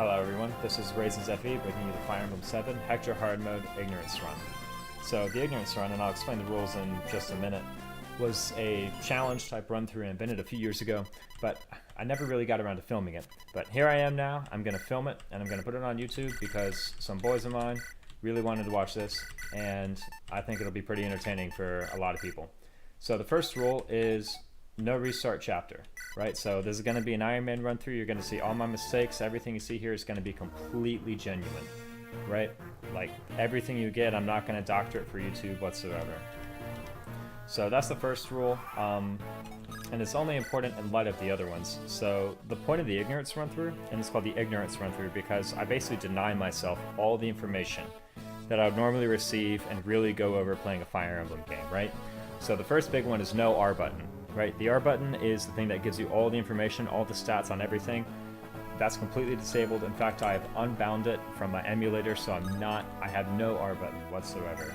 Hello everyone, this is Raisins FE bringing you the Fire Emblem 7 Hector Hard Mode Ignorance Run. So the Ignorance Run, and I'll explain the rules in just a minute, was a challenge type run through and invented a few years ago, but I never really got around to filming it. But here I am now, I'm going to film it and I'm going to put it on YouTube because some boys of mine really wanted to watch this and I think it'll be pretty entertaining for a lot of people. So the first rule is no restart chapter, right? So this is going to be an Iron Man run through. You're going to see all my mistakes. Everything you see here is going to be completely genuine, right? Like everything you get, I'm not going to doctor it for YouTube whatsoever. So that's the first rule, and it's only important in light of the other ones. So the point of the ignorance run through, and it's called the ignorance run through because I basically deny myself all the information that I would normally receive and really go over playing a Fire Emblem game, right? So the first big one is no R button. Right, the R button is the thing that gives you all the information, all the stats on everything. That's completely disabled. In fact, I have unbound it from my emulator, so I have no R button whatsoever.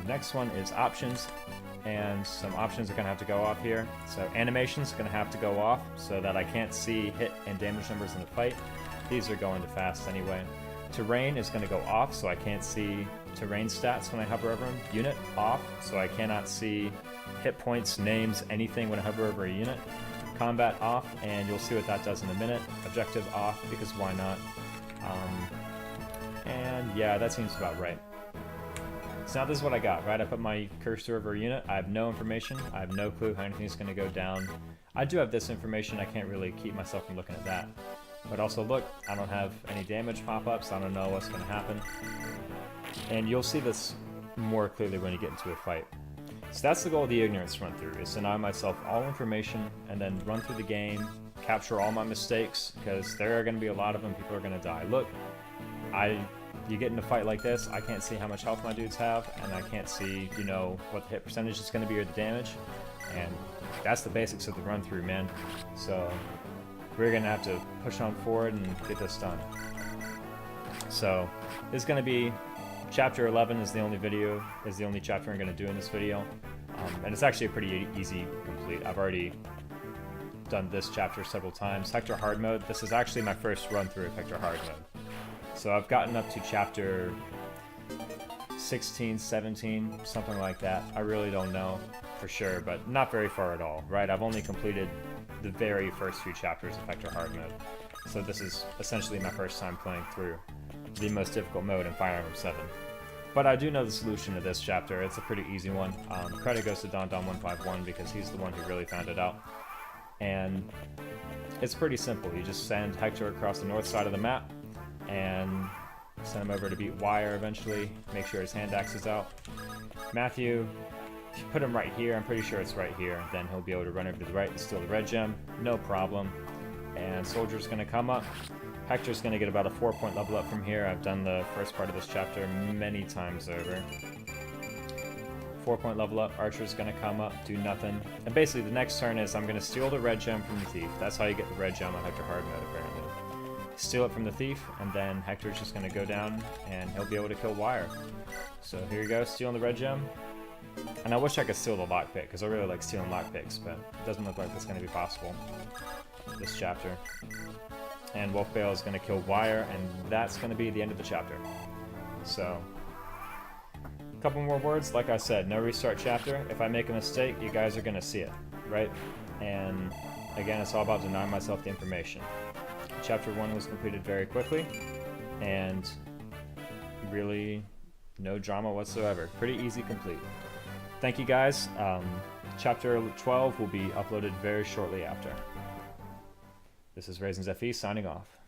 Next one is options, and some options are going to have to go off here. So animations are going to have to go off so that I can't see hit and damage numbers in the fight. These are going to fast anyway. Terrain is going to go off, so I can't see terrain stats when I hover over them. Unit off, so I cannot see hit points, names, anything when I hover over a unit. Combat off, and you'll see what that does in a minute. Objective off, because why not? And yeah, that seems about right. So now this is what I got, right? I put my cursor over a unit. I have no information. I have no clue how anything's going to go down. I do have this information. I can't really keep myself from looking at that. But also look, I don't have any damage pop-ups. I don't know what's going to happen. And you'll see this more clearly when you get into a fight. So that's the goal of the ignorance run through, is to deny myself all information and then run through the game, capture all my mistakes, because there are going to be a lot of them. People are going to die. Look, you get in a fight like this, I can't see how much health my dudes have, and I can't see, you know, what the hit percentage is going to be or the damage, and that's the basics of the run through, man. So we're going to have to push on forward and get this done. So this is going to be Chapter 11 is the only chapter I'm going to do in this video, and it's actually a pretty easy complete. I've already done this chapter several times. Hector Hard Mode, this is actually my first run through of Hector Hard Mode. So I've gotten up to chapter 16, 17, something like that. I really don't know for sure, but not very far at all, right? I've only completed the very first few chapters of Hector Hard Mode. So this is essentially my first time playing through the most difficult mode in Fire Emblem 7. But I do know the solution to this chapter. It's a pretty easy one. Credit goes to DonDon151 because he's the one who really found it out. And it's pretty simple. You just send Hector across the north side of the map and send him over to beat Wire eventually. Make sure his hand axe is out. Matthew, if you put him right here, I'm pretty sure it's right here, then he'll be able to run over to the right and steal the red gem. No problem. And Soldier's going to come up. Hector's going to get about a 4-point level up from here. I've done the first part of this chapter many times over. 4-point level up, Archer's going to come up, do nothing. And basically the next turn is I'm going to steal the red gem from the thief. That's how you get the red gem on Hector Hard Mode apparently. Steal it from the thief, and then Hector's just going to go down and he'll be able to kill Wire. So here you go, stealing the red gem. And I wish I could steal the lockpick, because I really like stealing lockpicks, but it doesn't look like that's going to be possible this chapter. And Wolfbale is going to kill Wire, and that's going to be the end of the chapter. So, a couple more words. Like I said, no restart chapter. If I make a mistake, you guys are going to see it, right? And again, it's all about denying myself the information. Chapter 1 was completed very quickly, and really no drama whatsoever. Pretty easy complete. Thank you guys. Chapter 12 will be uploaded very shortly after. This is Raisins FE signing off.